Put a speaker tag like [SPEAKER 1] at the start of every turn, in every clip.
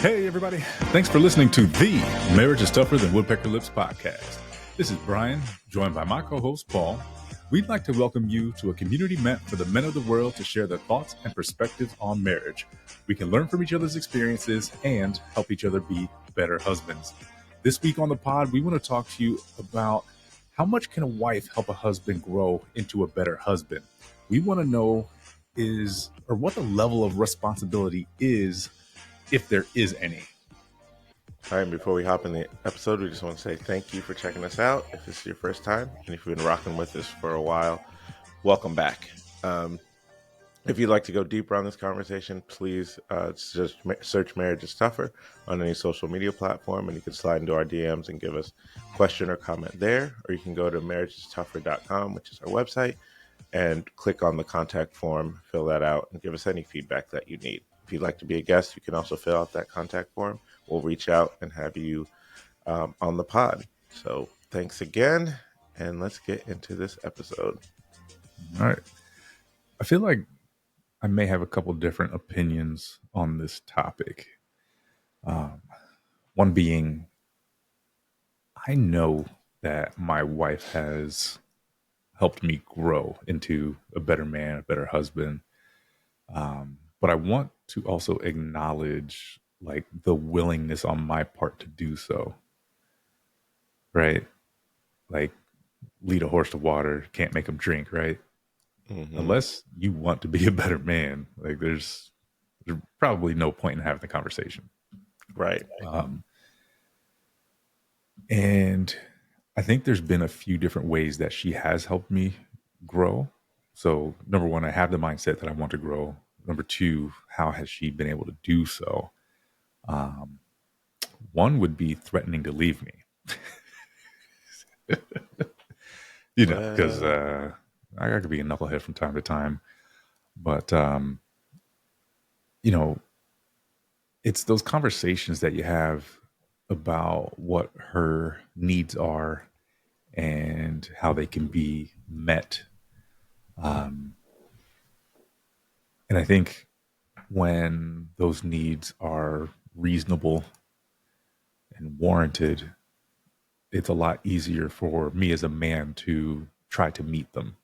[SPEAKER 1] Hey, everybody. Thanks for listening to the Marriage is Tougher Than Woodpecker Lips podcast. This is Brian, joined by my co-host, Paul. We'd like to welcome you to a community meant for the men of the world to share their thoughts and perspectives on marriage. We can learn from each other's experiences and help each other be better husbands. This week on the pod, we want to talk to you about how much can a wife help a husband grow into a better husband? We want to know what the level of responsibility is, if there is any.
[SPEAKER 2] All right, before we hop in the episode, we just want to say thank you for checking us out. If this is your first time, and if you've been rocking with us for a while, welcome back. If you'd like to go deeper on this conversation, please just search Marriage is Tougher on any social media platform, and you can slide into our DMs and give us a question or comment there, or you can go to marriageistoffer.com, which is our website, and click on the contact form, fill that out, and give us any feedback that you need. If you'd like to be a guest, you can also fill out that contact form. We'll reach out and have you on the pod. So thanks again, and let's get into this episode.
[SPEAKER 1] All right. I feel like I may have a couple different opinions on this topic. One being, I know that my wife has helped me grow into a better man, a better husband. But I want to also acknowledge like the willingness on my part to do so. Right? Like lead a horse to water, can't make him drink, right?
[SPEAKER 2] Mm-hmm.
[SPEAKER 1] Unless you want to be a better man, like there's probably no point in having the conversation.
[SPEAKER 2] Right.
[SPEAKER 1] And I think there's been a few different ways that she has helped me grow. So number one, I have the mindset that I want to grow. Number two, how has she been able to do so? One would be threatening to leave me. Because I could be a knucklehead from time to time. But, it's those conversations that you have about what her needs are and how they can be met. And I think when those needs are reasonable and warranted, it's a lot easier for me as a man to try to meet them.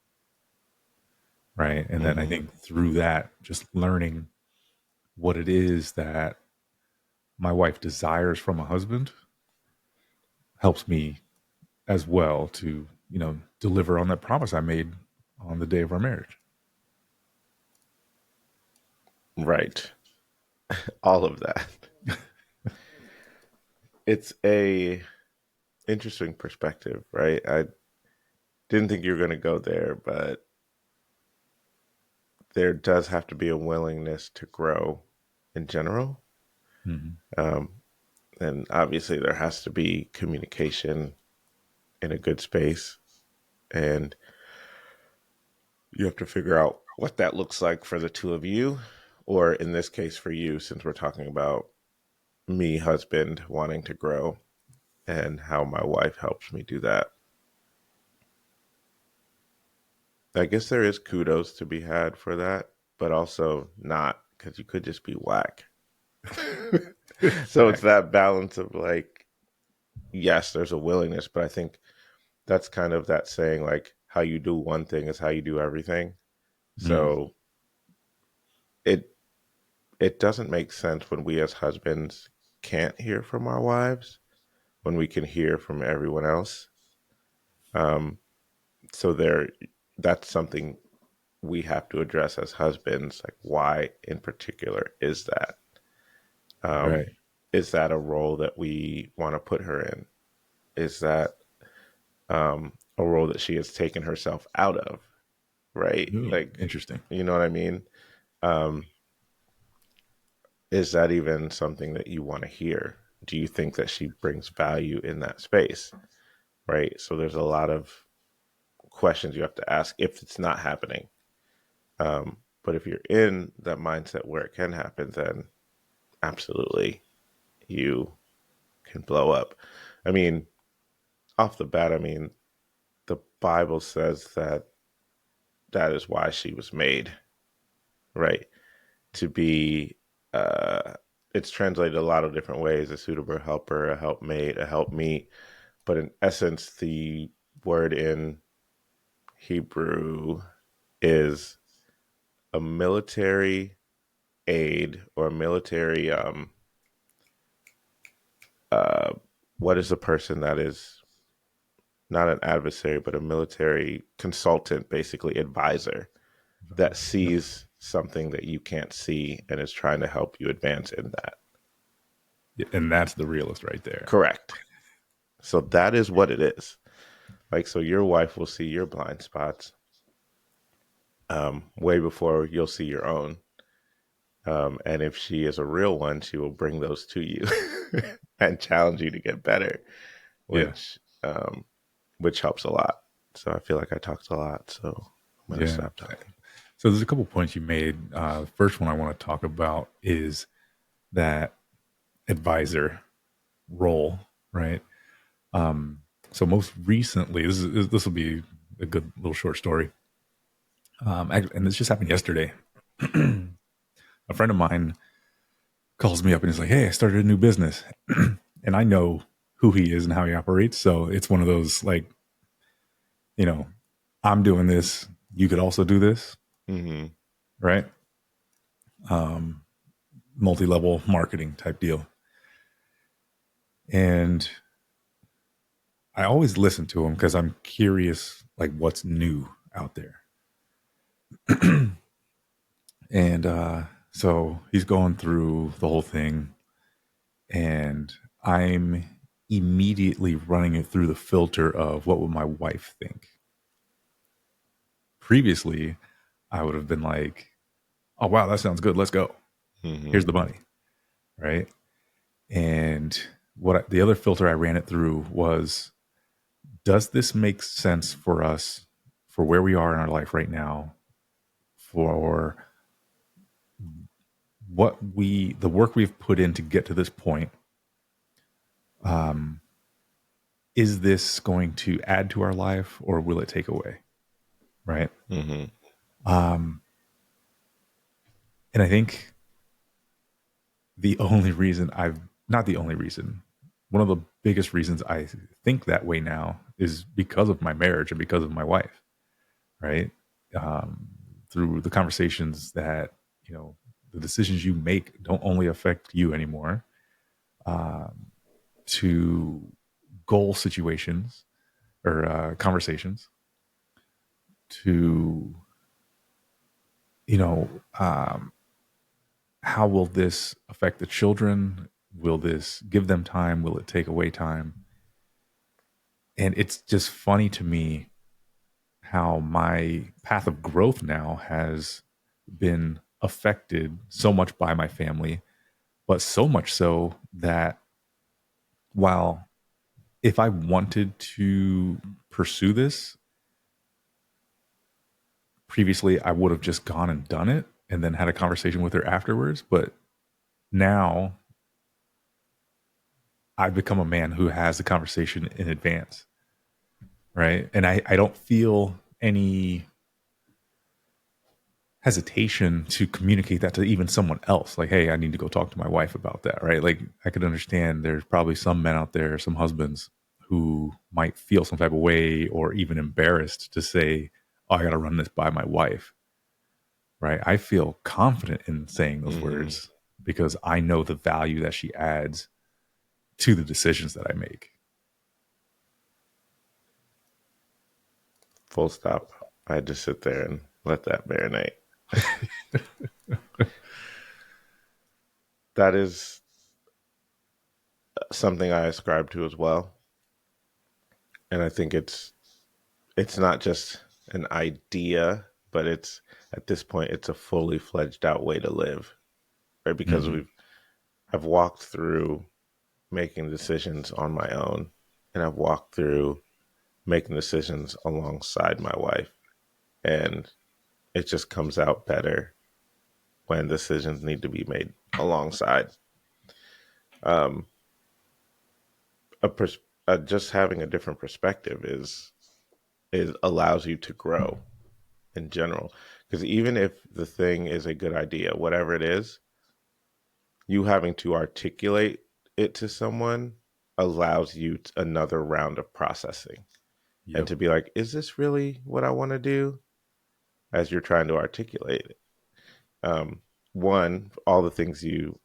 [SPEAKER 1] Right. And then I think through that, just learning what it is that my wife desires from a husband helps me as well to, deliver on that promise I made on the day of our marriage.
[SPEAKER 2] Right. All of that. It's a interesting perspective, right? I didn't think you were going to go there, but there does have to be a willingness to grow in general.
[SPEAKER 1] Mm-hmm.
[SPEAKER 2] And obviously there has to be communication in a good space, and you have to figure out what that looks like for the two of you, or in this case for you, since we're talking about me, husband, wanting to grow and how my wife helps me do that. I guess there is kudos to be had for that, but also not, because you could just be whack. So it's that balance of like, yes, there's a willingness, but I think that's kind of that saying, like, how you do one thing is how you do everything. So it doesn't make sense when we as husbands can't hear from our wives when we can hear from everyone else. So that's something we have to address as husbands. Like, why in particular is that?
[SPEAKER 1] Right.
[SPEAKER 2] Is that a role that we want to put her in? Is that a role that she has taken herself out of? Right?
[SPEAKER 1] Ooh,
[SPEAKER 2] like,
[SPEAKER 1] interesting.
[SPEAKER 2] you know what I mean? Is that even something that you want to hear? Do you think that she brings value in that space? Right? So there's a lot of questions you have to ask if it's not happening. But if you're in that mindset where it can happen, then absolutely you can blow up. I mean, off the bat, the Bible says that is why she was made, right? To be it's translated a lot of different ways: a suitable helper, a helpmate, a helpmeet. But in essence, the word in Hebrew is a military aid or a military uh what is the person that is not an adversary but a military consultant, basically advisor, that
[SPEAKER 1] Yep.
[SPEAKER 2] sees something that you can't see and is trying to help you advance in that.
[SPEAKER 1] Yeah, and that's the realist right there.
[SPEAKER 2] Correct. So that is what it is. Like, so your wife will see your blind spots way before you'll see your own. And if she is a real one, she will bring those to you and challenge you to get better,
[SPEAKER 1] Yeah.
[SPEAKER 2] which which helps a lot. So I feel like I talked a lot, so I'm gonna
[SPEAKER 1] Yeah.
[SPEAKER 2] stop talking.
[SPEAKER 1] So there's a couple points you made. The first one I want to talk about is that advisor role, right? So most recently, this will be a good little short story, and this just happened yesterday. A friend of mine calls me up and he's like, "Hey, I started a new business," and I know who he is and how he operates. So it's one of those like, you know, I'm doing this. You could also do this,
[SPEAKER 2] Mm-hmm.
[SPEAKER 1] right? Multi-level marketing type deal. And I always listen to him because I'm curious, like what's new out there. And so he's going through the whole thing, and I'm immediately running it through the filter of what would my wife think. Previously, I would have been like, "Oh wow, that sounds good. Let's go.
[SPEAKER 2] Mm-hmm.
[SPEAKER 1] Here's the money." Right? And the other filter I ran it through was, does this make sense for us for where we are in our life right now, for the work we've put in to get to this point? Is this going to add to our life or will it take away? Right.
[SPEAKER 2] Mm-hmm.
[SPEAKER 1] And I think the only reason I've not the only reason, one of the biggest reasons I think that way now is because of my marriage and because of my wife. Right. Through the conversations that, the decisions you make don't only affect you anymore, to goal situations or conversations, to, you know, how will this affect the children? Will this give them time? Will it take away time? And it's just funny to me how my path of growth now has been affected so much by my family, but so much so that while if I wanted to pursue this previously, I would have just gone and done it and then had a conversation with her afterwards. But now I've become a man who has the conversation in advance. Right. And I don't feel any hesitation to communicate that to even someone else. Like, hey, I need to go talk to my wife about that. Right. Like, I could understand there's probably some men out there, some husbands who might feel some type of way or even embarrassed to say, oh, I got to run this by my wife. Right. I feel confident in saying those
[SPEAKER 2] Mm-hmm.
[SPEAKER 1] words because I know the value that she adds to the decisions that I make.
[SPEAKER 2] Full stop. I had to sit there and let that marinate. That is something I ascribe to as well. And I think it's not just an idea, but it's at this point it's a fully fledged out way to live. Right? Because
[SPEAKER 1] Mm-hmm.
[SPEAKER 2] I've walked through making decisions on my own, and I've walked through making decisions alongside my wife. And it just comes out better when decisions need to be made alongside. Um, a pers- just having a different perspective is allows you to grow in general. Because even if the thing is a good idea, whatever it is, you having to articulate it to someone allows you another round of processing and
[SPEAKER 1] Yep.
[SPEAKER 2] to be like, is this really what I want to do? As you're trying to articulate it. One, all the things you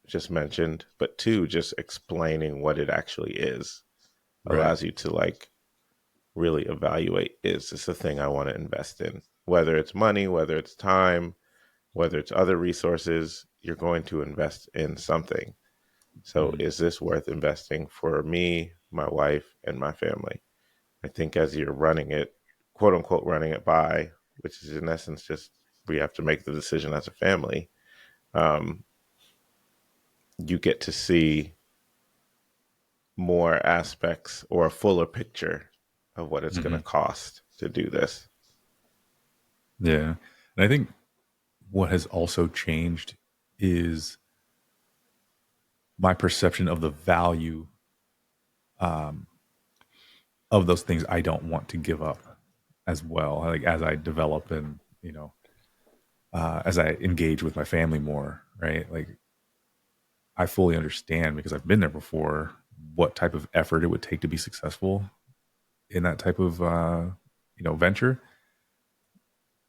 [SPEAKER 2] just mentioned, but two, just explaining what it actually is
[SPEAKER 1] Right.
[SPEAKER 2] allows you to like really evaluate, is this a thing I want to invest in? Whether it's money, whether it's time, whether it's other resources, you're going to invest in something. So
[SPEAKER 1] Mhm.
[SPEAKER 2] is this worth investing for me, my wife, and my family? I think as you're running it, quote unquote, running it by, which is in essence just we have to make the decision as a family, um, you get to see more aspects or a fuller picture of what it's going to
[SPEAKER 1] Mhm.
[SPEAKER 2] cost to do this.
[SPEAKER 1] Yeah. And I think what has also changed is my perception of the value um, of those things I don't want to give up as well. Like as I develop and, as I engage with my family more, right? Like I fully understand because I've been there before what type of effort it would take to be successful in that type of, venture.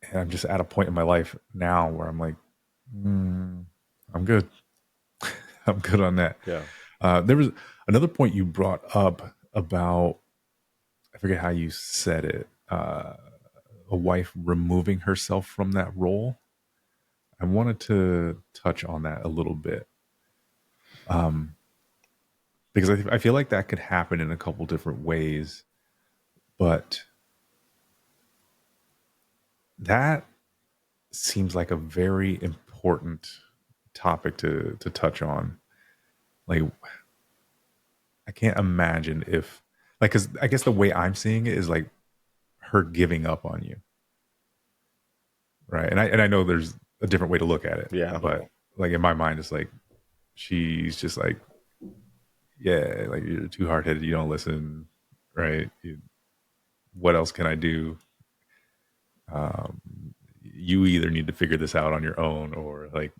[SPEAKER 1] And I'm just at a point in my life now where I'm like, mm, I'm good. I'm good on that.
[SPEAKER 2] Yeah.
[SPEAKER 1] There was another point you brought up about, I forget how you said it, a wife removing herself from that role. I wanted to touch on that a little bit because I feel like that could happen in a couple different ways, but that seems like a very important topic to touch on. Like, I can't imagine if, like, because I guess the way I'm seeing it is like her giving up on you, right? And I know there's a different way to look at it,
[SPEAKER 2] Yeah.
[SPEAKER 1] but like in my mind, it's like she's just like, yeah, like you're too hard headed, you don't listen, right? What else can I do? Um, you either need to figure this out on your own, or like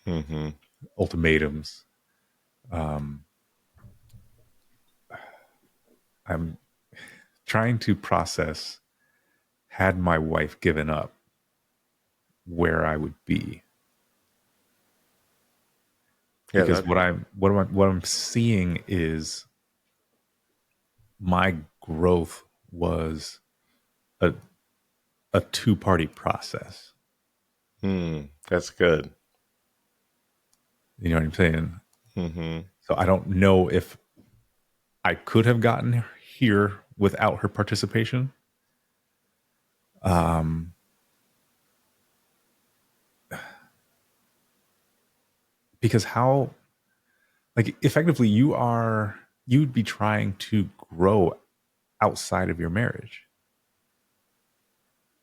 [SPEAKER 2] Mm-hmm.
[SPEAKER 1] ultimatums. Um, I'm trying to process had my wife given up where I would be
[SPEAKER 2] Yeah.
[SPEAKER 1] because what I'm seeing is my growth was a a two-party process.
[SPEAKER 2] That's good.
[SPEAKER 1] You know what I'm saying?
[SPEAKER 2] Mm-hmm.
[SPEAKER 1] So I don't know if I could have gotten here without her participation. Um, because how, like, effectively you'd be trying to grow outside of your marriage.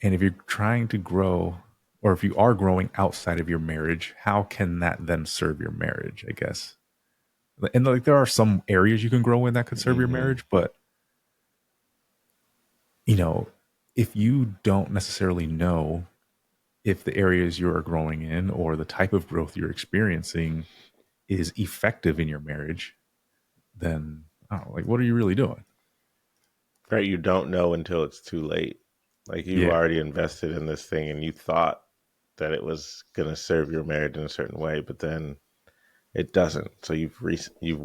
[SPEAKER 1] And if you're trying to grow, or if you are growing outside of your marriage, how can that then serve your marriage? I guess. And like there are some areas you can grow in that could serve your
[SPEAKER 2] Mm-hmm.
[SPEAKER 1] marriage, but if you don't necessarily know if the areas you're growing in or the type of growth you're experiencing is effective in your marriage, then I don't know, like what are you really doing?
[SPEAKER 2] Right. You don't know until it's too late. Like you've
[SPEAKER 1] Yeah.
[SPEAKER 2] already invested in this thing and you thought that it was going to serve your marriage in a certain way, but then it doesn't. So you've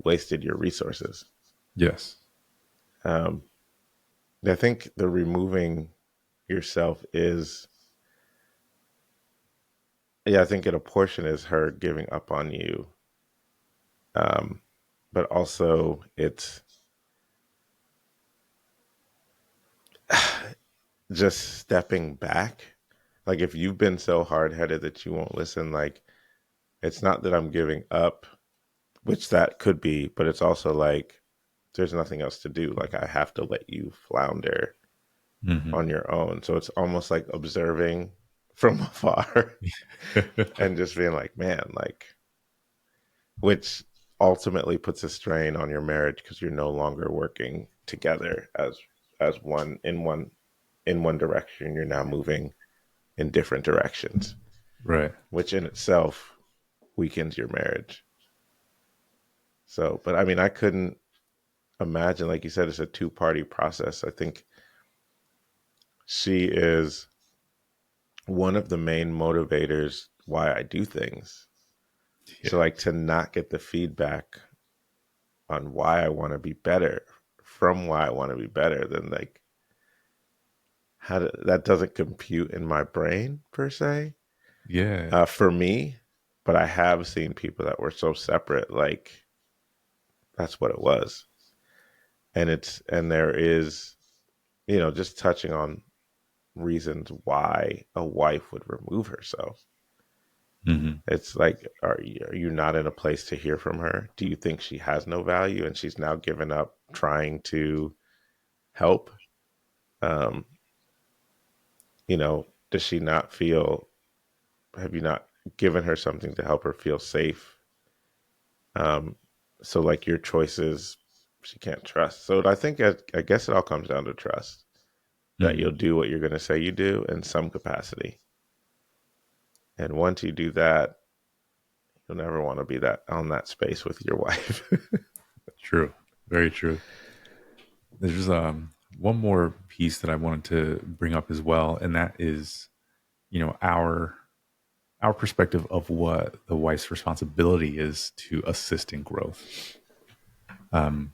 [SPEAKER 2] wasted your resources.
[SPEAKER 1] Yes.
[SPEAKER 2] Um, I think the removing yourself is, yeah, I think in a portion is her giving up on you. Um, but also it's just stepping back. Like if you've been so hard headed that you won't listen, like it's not that I'm giving up, which that could be, but it's also like there's nothing else to do. Like I have to let you flounder
[SPEAKER 1] Hmm.
[SPEAKER 2] on your own. So it's almost like observing from afar and just being like, man, like, which ultimately puts a strain on your marriage because you're no longer working together as one direction. You're now moving in different directions,
[SPEAKER 1] Right.
[SPEAKER 2] which in itself weakens your marriage. So, but I mean, I couldn't imagine, like you said, it's a two-party process. I think she is one of the main motivators why I do things.
[SPEAKER 1] Yeah.
[SPEAKER 2] So, like, to not get the feedback on why I want to be better from why I want to be better, then like that doesn't compute in my brain per se.
[SPEAKER 1] Yeah.
[SPEAKER 2] For me, but I have seen people that were so separate, like that's what it was. And there is, just touching on reasons why a wife would remove herself.
[SPEAKER 1] Hmm.
[SPEAKER 2] It's like, are you not in a place to hear from her? Do you think she has no value and she's now given up trying to help? Um, does she not feel, have you not given her something to help her feel safe? Um, so like your choices, she can't trust. So I think, I guess it all comes down to trust, that you'll
[SPEAKER 1] Hmm.
[SPEAKER 2] do what you're going to say you do in some capacity. And once you do that, you'll never want to be that on that space with your wife.
[SPEAKER 1] True. Very true. There's one more piece that I wanted to bring up as well, and that is, our perspective of what the wife's responsibility is to assist in growth. I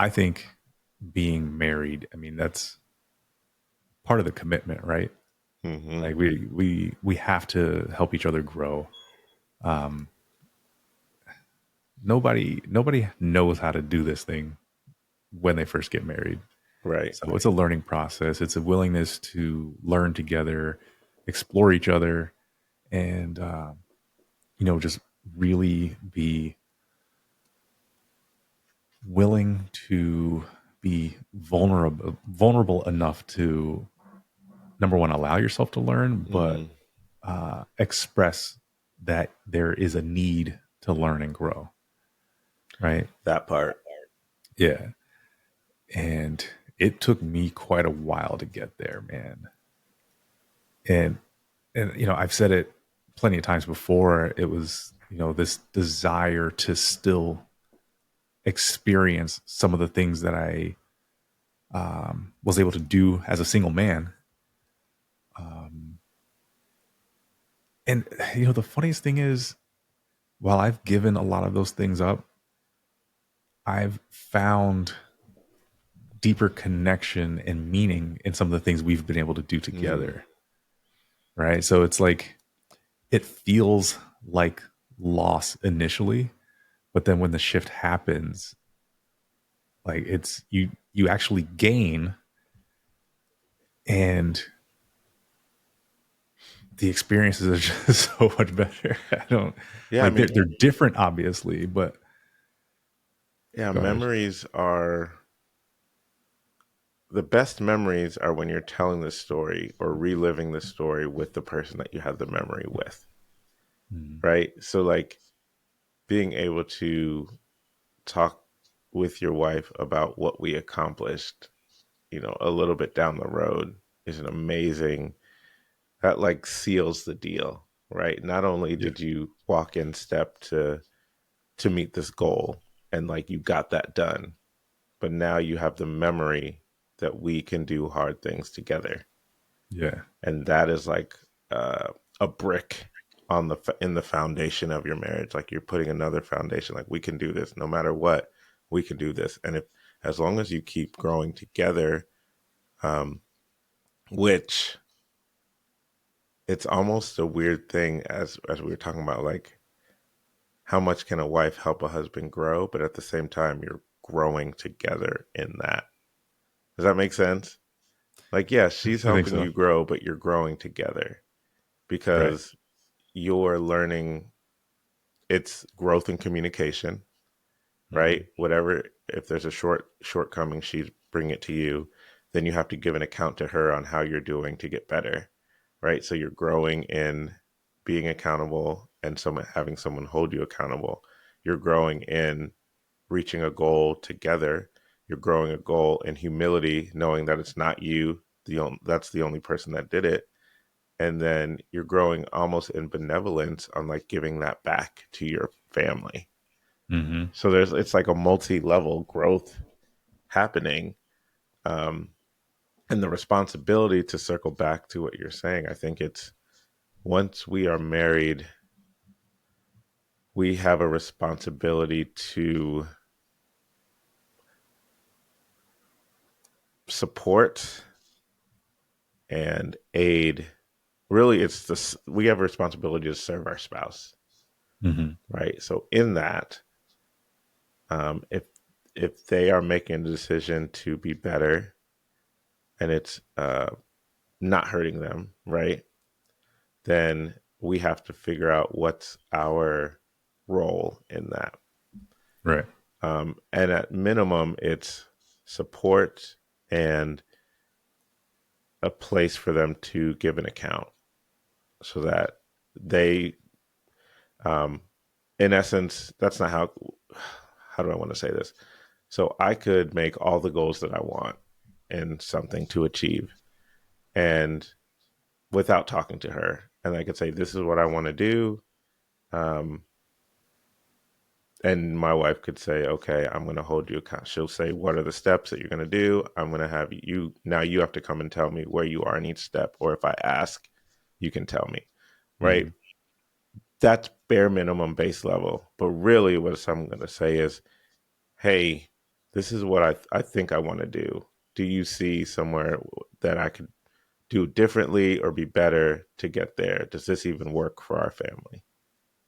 [SPEAKER 1] think being married, I mean, that's part of the commitment, right?
[SPEAKER 2] Hmm.
[SPEAKER 1] Like we have to help each other grow. Nobody knows how to do this thing when they first get married.
[SPEAKER 2] Right.
[SPEAKER 1] So it's a learning process. It's a willingness to learn together, explore each other, and just really be willing to be vulnerable enough to, number one, allow yourself to learn, but
[SPEAKER 2] Hmm.
[SPEAKER 1] express that there is a need to learn and grow. Right?
[SPEAKER 2] That part.
[SPEAKER 1] Yeah. And it took me quite a while to get there, man. And I've said it plenty of times before. It was, this desire to still experience some of the things that I was able to do as a single man. And the funniest thing is, while I've given a lot of those things up, I've found deeper connection and meaning in some of the things we've been able to do
[SPEAKER 2] Mm.
[SPEAKER 1] together. Right. So it's like, it feels like loss initially, but then when the shift happens, like you actually gain, and the experiences are just so much better. I don't
[SPEAKER 2] Yeah. I
[SPEAKER 1] like,
[SPEAKER 2] mean,
[SPEAKER 1] they're different obviously, but
[SPEAKER 2] yeah,
[SPEAKER 1] go ahead.
[SPEAKER 2] memories are the best memories are when you're telling the story or reliving the story with the person that you have the memory with.
[SPEAKER 1] Mm.
[SPEAKER 2] Right. So, like, being able to talk with your wife about what we accomplished, a little bit down the road is an amazing, that like seals the deal, right? Not only
[SPEAKER 1] Yeah.
[SPEAKER 2] did you walk in step to meet this goal and like you got that done, but now you have the memory that we can do hard things together.
[SPEAKER 1] Yeah.
[SPEAKER 2] And that is like a brick on in the foundation of your marriage. Like you're putting another foundation, like we can do this no matter what, we can do this. And if, as long as you keep growing together, um which it's almost a weird thing, as we were talking about, like how much can a wife help a husband grow, but at the same time you're growing together in that. Does that make sense? Like, yeah, she's
[SPEAKER 1] I think
[SPEAKER 2] helping
[SPEAKER 1] so.
[SPEAKER 2] you grow, but you're growing together
[SPEAKER 1] Right.
[SPEAKER 2] because you're learning. It's growth and communication,
[SPEAKER 1] Hmm.
[SPEAKER 2] right? Whatever, if there's a shortcoming, she's bring it to you. Then you have to give an account to her on how you're doing to get better, right? So you're growing in being accountable and having someone hold you accountable. You're growing in reaching a goal together. You're growing a goal in humility, knowing that it's not you. That's the only person that did it. and then you're growing almost in benevolence on like giving that back to your family.
[SPEAKER 1] Mm-hmm.
[SPEAKER 2] So it's like a multi-level growth happening. Um, and the responsibility, to circle back to what you're saying, I think it's, once we are married, we have a responsibility to support and aid. Really, it's this, we have a responsibility to serve our spouse,
[SPEAKER 1] Mm-hmm.
[SPEAKER 2] right? So in that, if they are making a decision to be better, and it's not hurting them, right? Then we have to figure out what's our role in that.
[SPEAKER 1] Right.
[SPEAKER 2] And at minimum, it's support and a place for them to give an account, so that they, um, in essence, that's not how do I want to say this? So I could make all the goals that I want and something to achieve, and without talking to her, and I could say, this is what I want to do. Um, and my wife could say, okay, I'm going to hold you account. She'll say, what are the steps that you're going to do? I'm going to have you, now you have to come and tell me where you are in each step. Or if I ask, you can tell me, right?
[SPEAKER 1] Mm-hmm.
[SPEAKER 2] That's bare minimum base level. But really what I'm going to say is, hey, this is what I think I want to do. Do you see somewhere that I could do differently or be better to get there? Does this even work for our family?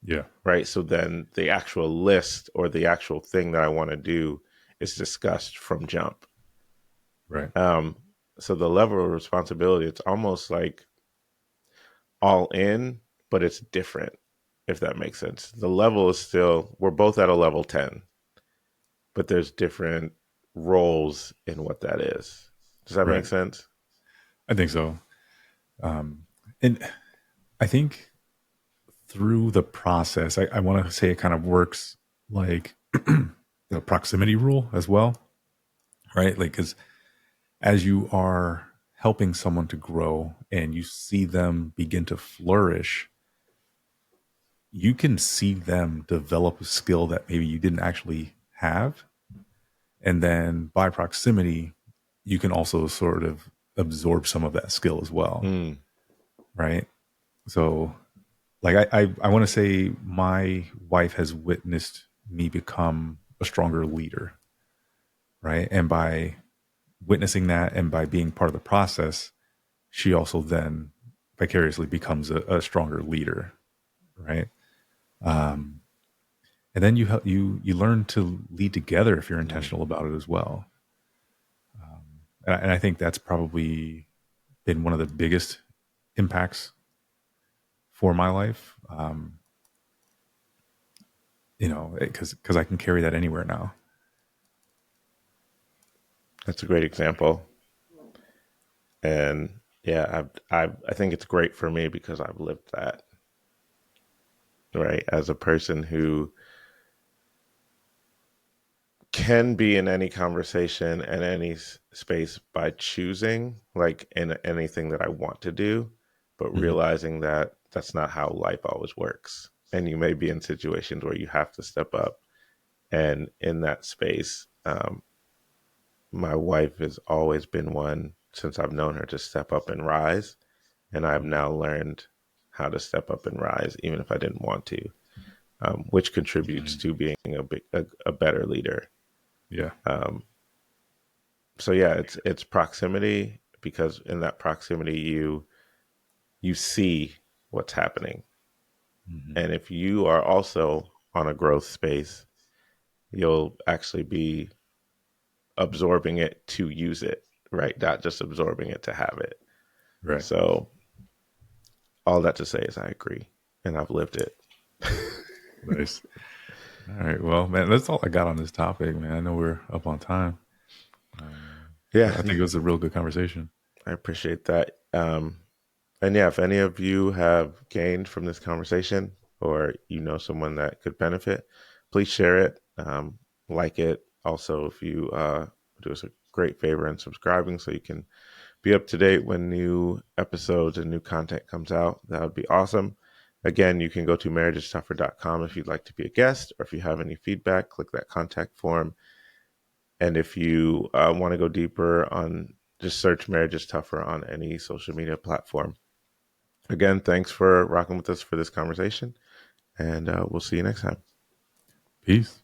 [SPEAKER 1] Yeah.
[SPEAKER 2] Right. So then the actual list or the actual thing that I want to do is discussed from jump.
[SPEAKER 1] Right.
[SPEAKER 2] Um, so the level of responsibility, it's almost like all in, but it's different, if that makes sense. The level is still, we're both at a level 10, but there's different roles in what that is. Does that make
[SPEAKER 1] Right.
[SPEAKER 2] sense?
[SPEAKER 1] I think so. Um, and I think through the process, I want to say it kind of works like the proximity rule as well, right? Like, because as you are helping someone to grow and you see them begin to flourish, you can see them develop a skill that maybe you didn't actually have. And then by proximity, you can also sort of absorb some of that skill as well,
[SPEAKER 2] Mm,
[SPEAKER 1] right? So, like, I want to say my wife has witnessed me become a stronger leader, right? And by witnessing that and by being part of the process, she also then vicariously becomes a stronger leader, right? Um, and then you learn to lead together if you're
[SPEAKER 2] mm.
[SPEAKER 1] intentional about it as well. And I think that's probably been one of the biggest impacts for my life. Because I can carry that anywhere now.
[SPEAKER 2] That's a great example. And yeah, I think it's great for me because I've lived that, right? As a person who can be in any conversation and any space by choosing, like in anything that I want to do, but
[SPEAKER 1] Mhm.
[SPEAKER 2] realizing that that's not how life always works. And you may be in situations where you have to step up. And in that space, my wife has always been one, since I've known her, to step up and rise. And I've now learned how to step up and rise, even if I didn't want to, which contributes to being a better leader.
[SPEAKER 1] Yeah.
[SPEAKER 2] Um, so yeah, it's proximity, because in that proximity you see what's happening,
[SPEAKER 1] Mhm.
[SPEAKER 2] and if you are also on a growth space, you'll actually be absorbing it to use it, right? Not just absorbing it to have it.
[SPEAKER 1] Right.
[SPEAKER 2] So all that to say is I agree, and I've lived it.
[SPEAKER 1] Nice. All right. Well, man, that's all I got on this topic, man. I know we're up on time,
[SPEAKER 2] Yeah,
[SPEAKER 1] but I think it was a real good conversation.
[SPEAKER 2] I appreciate that. And yeah, if any of you have gained from this conversation, or you know someone that could benefit, please share it, like it. Also, if you do us a great favor in subscribing, so you can be up to date when new episodes and new content comes out. That would be awesome. Again, you can go to marriageistoffer.com if you'd like to be a guest, or if you have any feedback, click that contact form. And if you want to go deeper on, just search Marriage is Tougher on any social media platform. Again, thanks for rocking with us for this conversation, and we'll see you next time.
[SPEAKER 1] Peace.